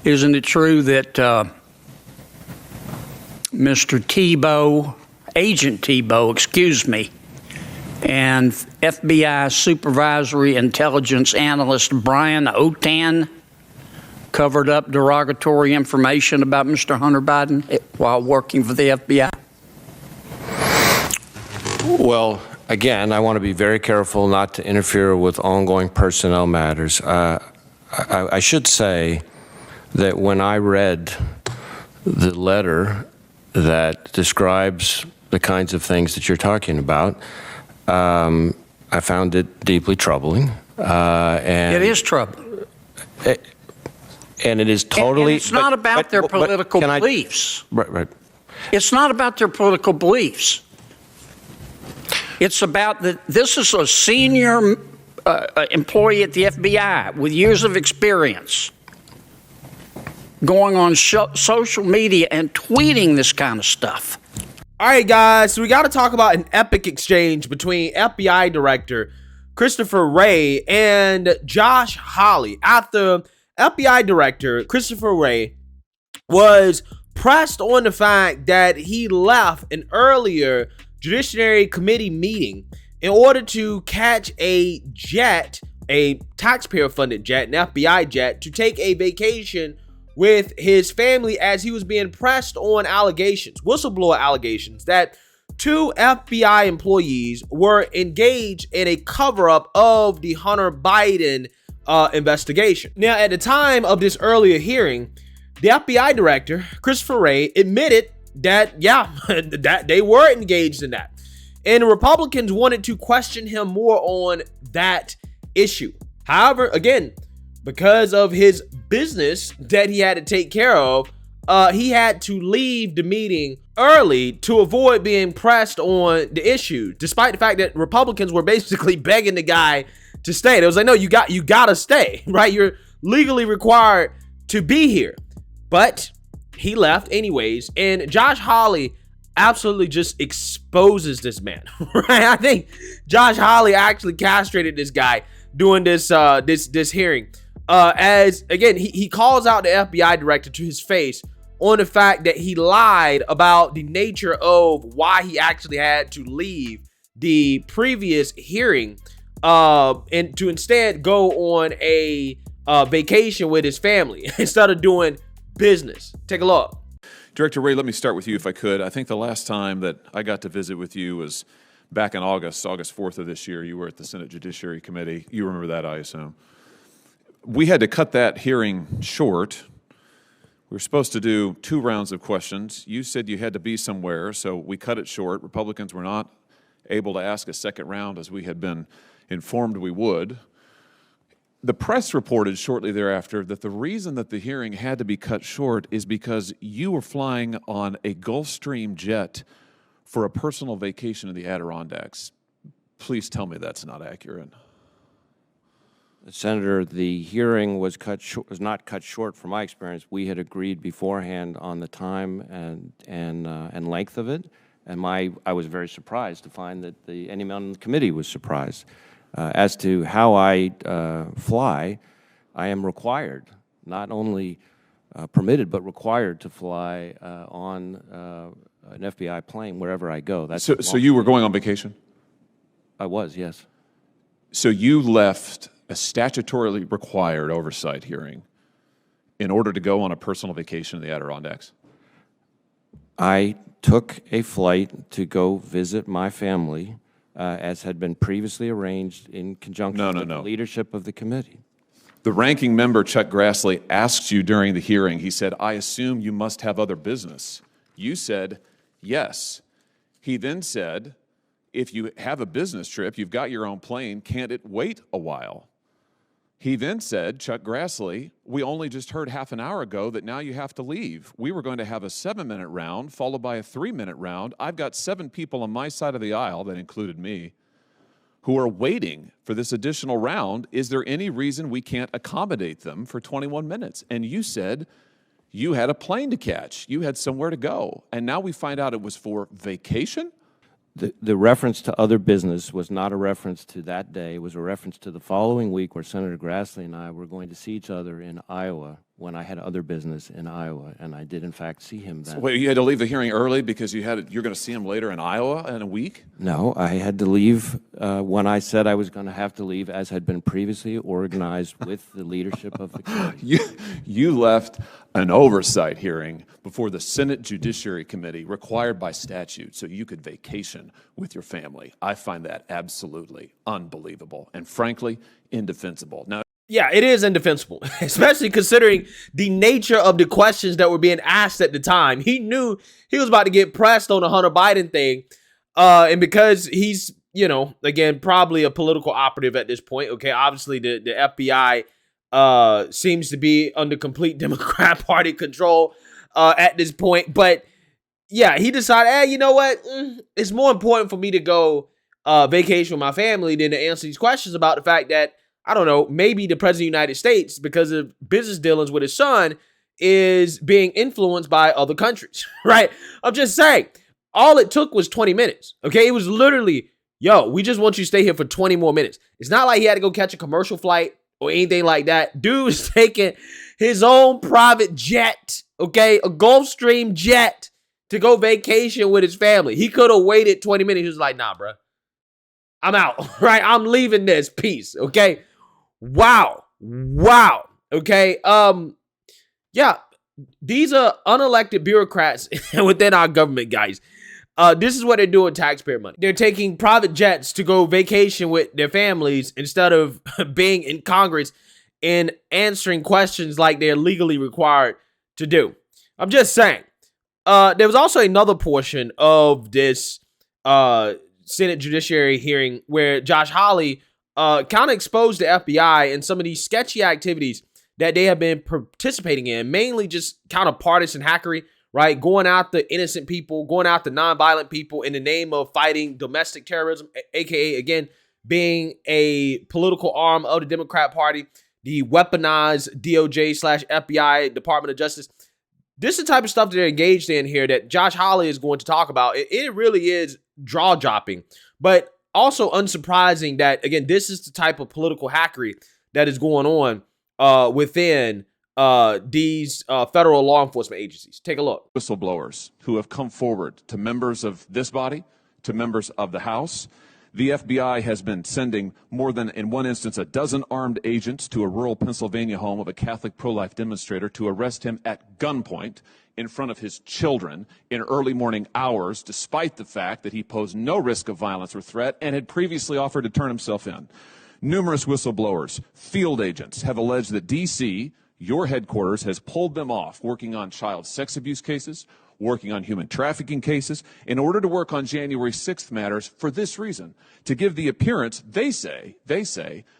Isn't it true that Mr. Tebow, Agent Tebow, excuse me, and FBI Supervisory Intelligence Analyst Brian Otan covered up derogatory information about Mr. Hunter Biden while working for the FBI? Well, again, I want to be very careful not to interfere with ongoing personnel matters. I should say that when I read the letter that describes the kinds of things that you're talking about, I found it deeply troubling. And it is troubling. And it is totally... And it's not about their political beliefs. Right. It's not about their political beliefs. It's about that this is a senior employee at the FBI with years of experience going on social media and tweeting this kind of stuff. All right, guys, so we got to talk about an epic exchange between FBI Director Christopher Wray and Josh Hawley after FBI Director Christopher Wray was pressed on the fact that he left an earlier Judiciary Committee meeting in order to catch a jet, a taxpayer-funded jet, an FBI jet, to take a vacation with his family as he was being pressed on allegations, whistleblower allegations, that two FBI employees were engaged in a cover-up of the Hunter Biden investigation. Now, at the time of this earlier hearing, the FBI Director, Christopher Wray, admitted that, that they were engaged in that. And the Republicans wanted to question him more on that issue. However, again, because of his business that he had to take care of, he had to leave the meeting early to avoid being pressed on the issue, despite the fact that Republicans were basically begging the guy to stay. They was like, no, you gotta stay, right? You're legally required to be here. But he left anyways, and Josh Hawley absolutely just exposes this man, right? I think Josh Hawley actually castrated this guy during this hearing. As again, he calls out the FBI director to his face on the fact that he lied about the nature of why he actually had to leave the previous hearing, and to instead go on a vacation with his family instead of doing business. Take a look. Director Wray, let me start with you if I could. I think the last time that I got to visit with you was back in August 4th of this year. You were at the Senate Judiciary Committee. You remember that, I assume. We had to cut that hearing short. We were supposed to do 2 rounds of questions. You said you had to be somewhere, so we cut it short. Republicans were not able to ask a second round as we had been informed we would. The press reported shortly thereafter that the reason that the hearing had to be cut short is because you were flying on a Gulfstream jet for a personal vacation in the Adirondacks. Please tell me that's not accurate. Senator, the hearing was not cut short from my experience. We had agreed beforehand on the time and length of it, and I was very surprised to find that any member on the committee was surprised. As to how I fly, I am required, not only permitted, but required to fly on an FBI plane wherever I go. That's so you were going on vacation? I was, yes. So you left a statutorily required oversight hearing in order to go on a personal vacation in the Adirondacks? I took a flight to go visit my family, as had been previously arranged in conjunction with the leadership of the committee. The ranking member, Chuck Grassley, asked you during the hearing, he said, I assume you must have other business. You said, yes. He then said, if you have a business trip, you've got your own plane, can't it wait a while? He then said, Chuck Grassley, we only just heard half an hour ago that now you have to leave. We were going to have a 7-minute round followed by a 3-minute round. I've got 7 people on my side of the aisle, that included me, who are waiting for this additional round. Is there any reason we can't accommodate them for 21 minutes? And you said you had a plane to catch. You had somewhere to go. And now we find out it was for vacation? The reference to other business was not a reference to that day. It was a reference to the following week where Senator Grassley and I were going to see each other in Iowa when I had other business in Iowa, and I did in fact see him then. Wait, you had to leave the hearing early because you're going to see him later in Iowa in a week? No, I had to leave when I said I was going to have to leave, as had been previously organized with the leadership of the committee. You left an oversight hearing before the Senate Judiciary Committee required by statute so you could vacation with your family. I find that absolutely unbelievable and frankly indefensible. Now, yeah, it is indefensible, especially considering the nature of the questions that were being asked at the time. He knew he was about to get pressed on the Hunter Biden thing. And because he's, again, probably a political operative at this point. Okay, obviously the FBI seems to be under complete Democrat Party control at this point. But yeah, he decided, hey, you know what? It's more important for me to go vacation with my family than to answer these questions about the fact that, I don't know, maybe the president of the United States, because of business dealings with his son, is being influenced by other countries, right? I'm just saying, all it took was 20 minutes, okay? It was literally, yo, we just want you to stay here for 20 more minutes. It's not like he had to go catch a commercial flight or anything like that. Dude was taking his own private jet, okay? A Gulfstream jet to go vacation with his family. He could have waited 20 minutes. He was like, nah, bro. I'm out, right? I'm leaving this. Peace, okay? Wow. Okay. Yeah, these are unelected bureaucrats within our government, guys. This is what they're doing with taxpayer money. They're taking private jets to go vacation with their families instead of being in Congress and answering questions like they're legally required to do. I'm just saying. There was also another portion of this Senate Judiciary hearing where Josh Hawley kind of exposed the FBI and some of these sketchy activities that they have been participating in, mainly just kind of partisan hackery, right? Going after innocent people, going after nonviolent people in the name of fighting domestic terrorism, aka, again, being a political arm of the Democrat Party, the weaponized DOJ/FBI, Department of Justice. This is the type of stuff that they're engaged in here that Josh Hawley is going to talk about. It really is jaw-dropping, but also unsurprising that, again, this is the type of political hackery that is going on within these federal law enforcement agencies. Take a look. Whistleblowers who have come forward to members of this body, to members of the House. The FBI has been sending more than, in one instance, a dozen armed agents to a rural Pennsylvania home of a Catholic pro-life demonstrator to arrest him at gunpoint in front of his children in early morning hours, despite the fact that he posed no risk of violence or threat and had previously offered to turn himself in. Numerous whistleblowers, field agents, have alleged that D.C., your headquarters, has pulled them off working on child sex abuse cases, working on human trafficking cases, in order to work on January 6th matters for this reason, to give the appearance, they say,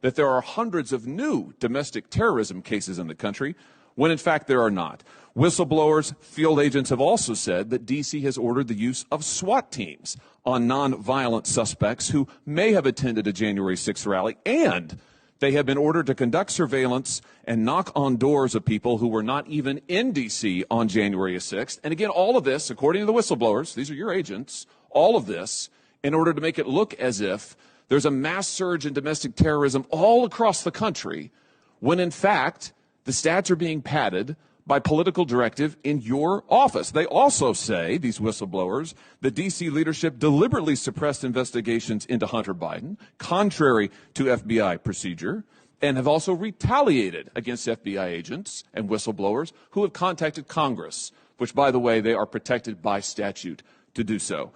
that there are hundreds of new domestic terrorism cases in the country, when in fact there are not. Whistleblowers, field agents have also said that D.C. has ordered the use of SWAT teams on nonviolent suspects who may have attended a January 6th rally, and they have been ordered to conduct surveillance and knock on doors of people who were not even in D.C. on January 6th. And again, all of this, according to the whistleblowers, these are your agents, all of this in order to make it look as if there's a mass surge in domestic terrorism all across the country, when in fact the stats are being padded by political directive in your office. They also say, these whistleblowers, the D.C. leadership deliberately suppressed investigations into Hunter Biden, contrary to FBI procedure, and have also retaliated against FBI agents and whistleblowers who have contacted Congress, which, by the way, they are protected by statute to do so.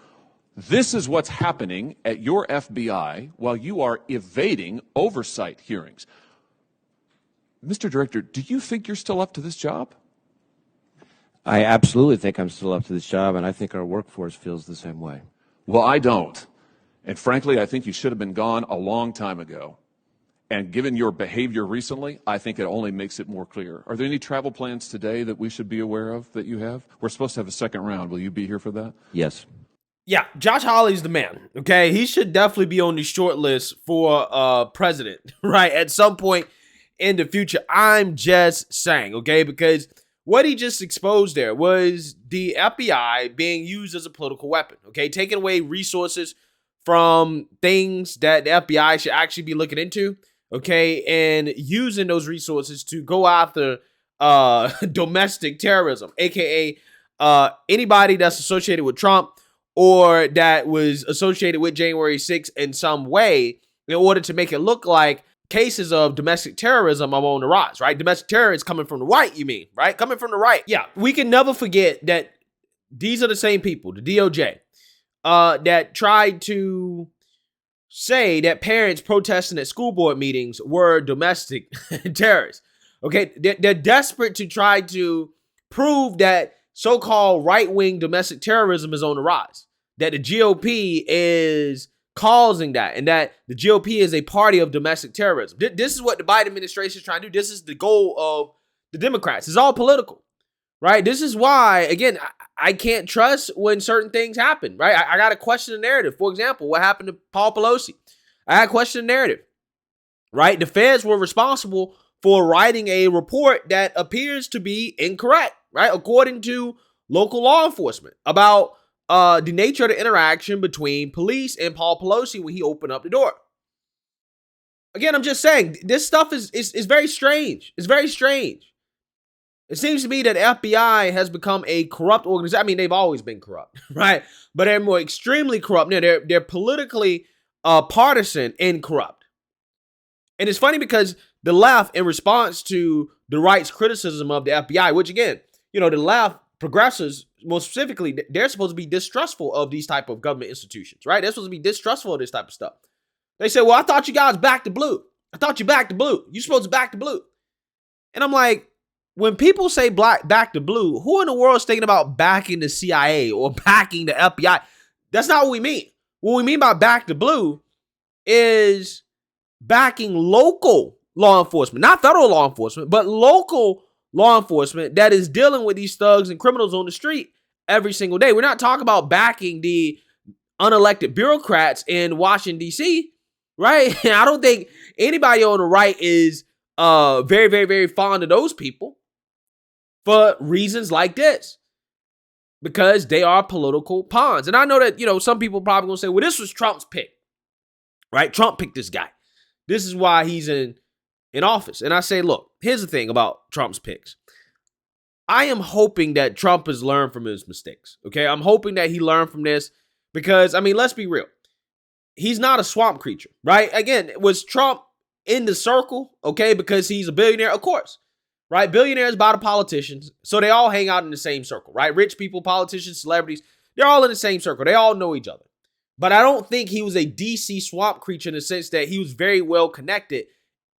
This is what's happening at your FBI while you are evading oversight hearings. Mr. Director, do you think you're still up to this job? I absolutely think I'm still up to this job, and I think our workforce feels the same way. Well, I don't. And frankly, I think you should have been gone a long time ago. And given your behavior recently, I think it only makes it more clear. Are there any travel plans today that we should be aware of that you have? We're supposed to have a second round. Will you be here for that? Yes. Yeah, Josh Hawley's the man, okay? He should definitely be on the short list for president, right? At some point in the future. I'm just saying, okay? Because what he just exposed there was the FBI being used as a political weapon, okay? Taking away resources from things that the FBI should actually be looking into, okay? And using those resources to go after domestic terrorism, aka anybody that's associated with Trump or that was associated with January 6th in some way, in order to make it look like cases of domestic terrorism are on the rise, right? Domestic terror is coming from the right, you mean, right? Coming from the right. Yeah, we can never forget that these are the same people, the DOJ, that tried to say that parents protesting at school board meetings were domestic terrorists. Okay, they're desperate to try to prove that so-called right-wing domestic terrorism is on the rise, that the GOP is causing that, and that the GOP is a party of domestic terrorism. This is what the Biden administration is trying to do. This is the goal of the Democrats. It's all political, right? This is why, again, I can't trust when certain things happen, right? I got to question the narrative. For example, what happened to Paul Pelosi? I got to question the narrative, right? The feds were responsible for writing a report that appears to be incorrect, right? According to local law enforcement about the nature of the interaction between police and Paul Pelosi when he opened up the door. Again, I'm just saying, this stuff is very strange. It's very strange. It seems to me that FBI has become a corrupt organization. I mean, they've always been corrupt, right? But they're more extremely corrupt now. They're politically partisan and corrupt. And it's funny because the left, in response to the right's criticism of the FBI, which again, the left, progressives, more specifically, they're supposed to be distrustful of these type of government institutions, right? They're supposed to be distrustful of this type of stuff. They say, well, I thought you guys backed the blue. I thought you backed the blue. You're supposed to back the blue. And I'm like, when people say back the blue, who in the world is thinking about backing the CIA or backing the FBI? That's not what we mean. What we mean by back the blue is backing local law enforcement, not federal law enforcement, but local law enforcement that is dealing with these thugs and criminals on the street every single day. We're not talking about backing the unelected bureaucrats in Washington, D.C., right? I don't think anybody on the right is very, very, very fond of those people for reasons like this, because they are political pawns. And I know that, some people probably going to say, well, this was Trump's pick, right? Trump picked this guy. This is why he's in office. And I say, look, here's the thing about Trump's picks. I am hoping that Trump has learned from his mistakes. Okay. I'm hoping that he learned from this because, let's be real. He's not a swamp creature, right? Again, was Trump in the circle? Okay. Because he's a billionaire, of course, right? Billionaires buy the politicians. So they all hang out in the same circle, right? Rich people, politicians, celebrities, they're all in the same circle. They all know each other. But I don't think he was a DC swamp creature in the sense that he was very well connected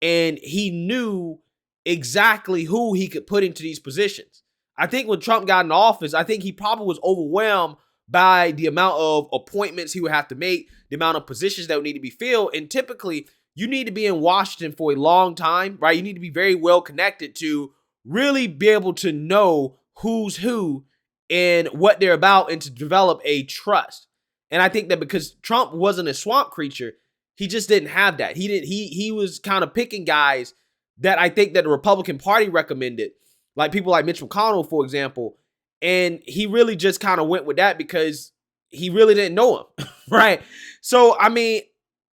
and he knew exactly who he could put into these positions. I think when Trump got in office, I think he probably was overwhelmed by the amount of appointments he would have to make, the amount of positions that would need to be filled. And typically, you need to be in Washington for a long time, right? You need to be very well connected to really be able to know who's who and what they're about and to develop a trust. And I think that because Trump wasn't a swamp creature, he just didn't have that. He was kind of picking guys that I think that the Republican Party recommended, like people like Mitch McConnell, for example. And he really just kind of went with that because he really didn't know him, right? So,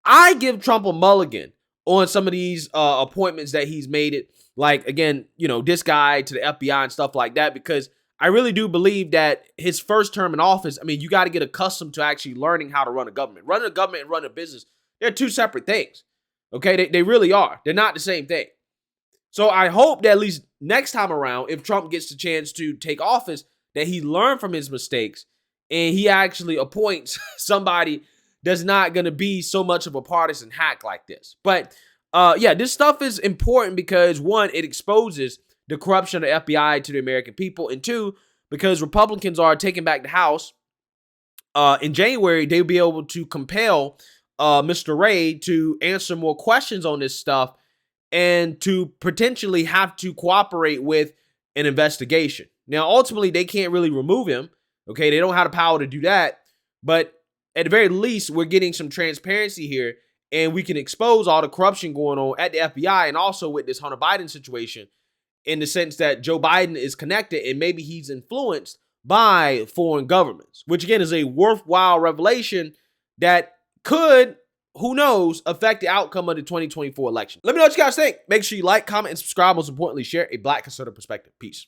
I give Trump a mulligan on some of these appointments that he's made it. Like, again, this guy to the FBI and stuff like that, because I really do believe that his first term in office, you got to get accustomed to actually learning how to run a government. Running a government and running a business, they're two separate things. Okay, they really are. They're not the same thing. So I hope that at least next time around, if Trump gets the chance to take office, that he learned from his mistakes and he actually appoints somebody that's not going to be so much of a partisan hack like this. But this stuff is important because, one, it exposes the corruption of the FBI to the American people. And two, because Republicans are taking back the House, in January, they'll be able to compel Mr. Wray to answer more questions on this stuff and to potentially have to cooperate with an investigation. Now, ultimately, they can't really remove him. Okay, they don't have the power to do that. But at the very least, we're getting some transparency here, and we can expose all the corruption going on at the FBI and also with this Hunter Biden situation, in the sense that Joe Biden is connected and maybe he's influenced by foreign governments, which again is a worthwhile revelation that could who knows, affect the outcome of the 2024 election. Let me know what you guys think. Make sure you like, comment, and subscribe. Most importantly, share a Black conservative perspective. Peace.